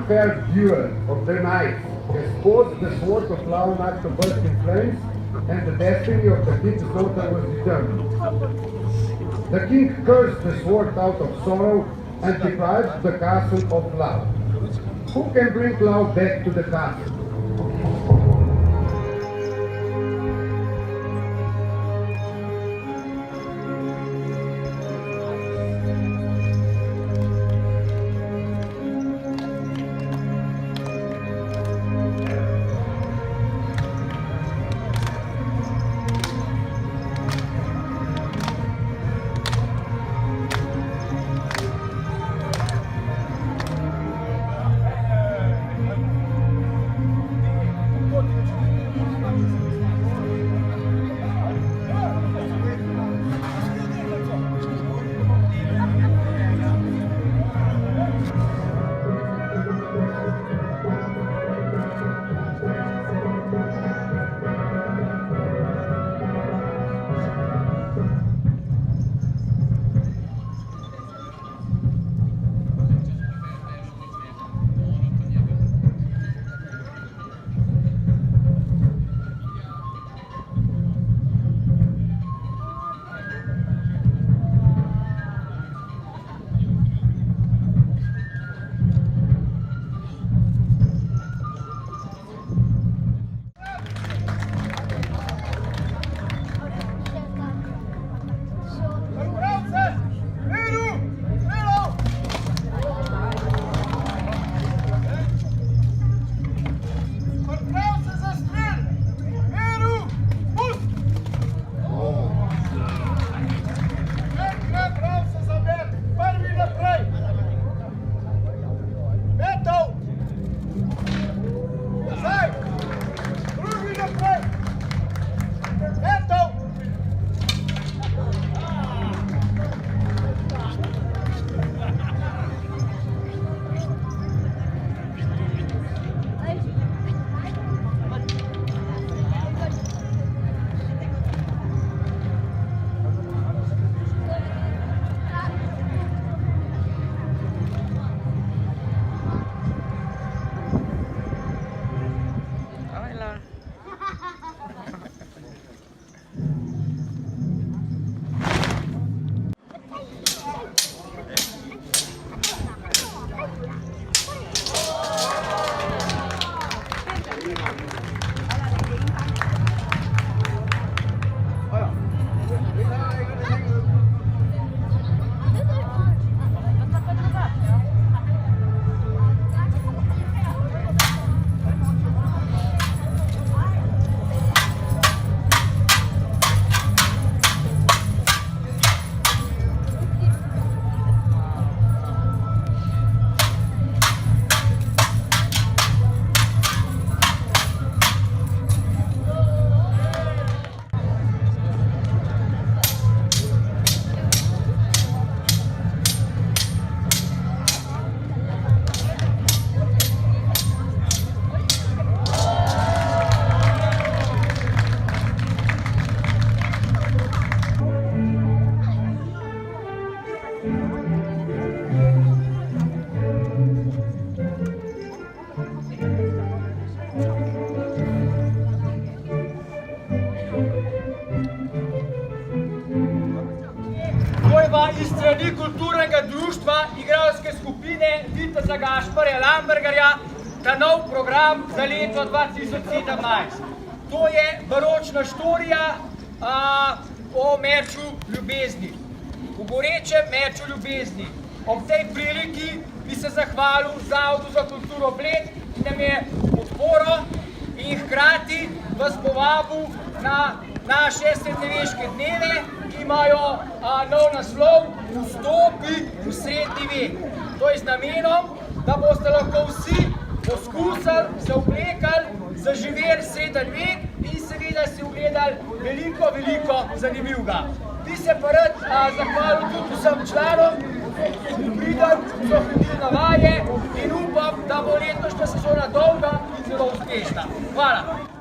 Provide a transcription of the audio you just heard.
unfair duel of the knights has caused the sword of Launac to burst in flames, and the destiny of the king's daughter was determined. The king cursed the sword out of sorrow and deprived the castle of Lau. Who can bring Lau back to the castle? Iz strani kulturnega društva igralske skupine Viteza Gašparja Lambergarja ta nov program za leto 2017. To je baročna štorija o meču ljubezni, v gorečem meču ljubezni. Ob tej priliki bi se zahvalil Zavodu za kulturo Bled, ki nam je podporo, in hkrati vas povabil na naše srednjeveške dneve, ki imajo nov naslov Vstopi v srednji vek. To je z namenom, da boste lahko vsi poskusili, se oblekali, zaživeli srednji vek in seveda si ogledali veliko zanimivega. Bi se pa rad zahvalil tudi vsem članom, ki pridem, so hodili na vaje in upam, da bo letošnja sezona dolga in zelo uspešna. Hvala.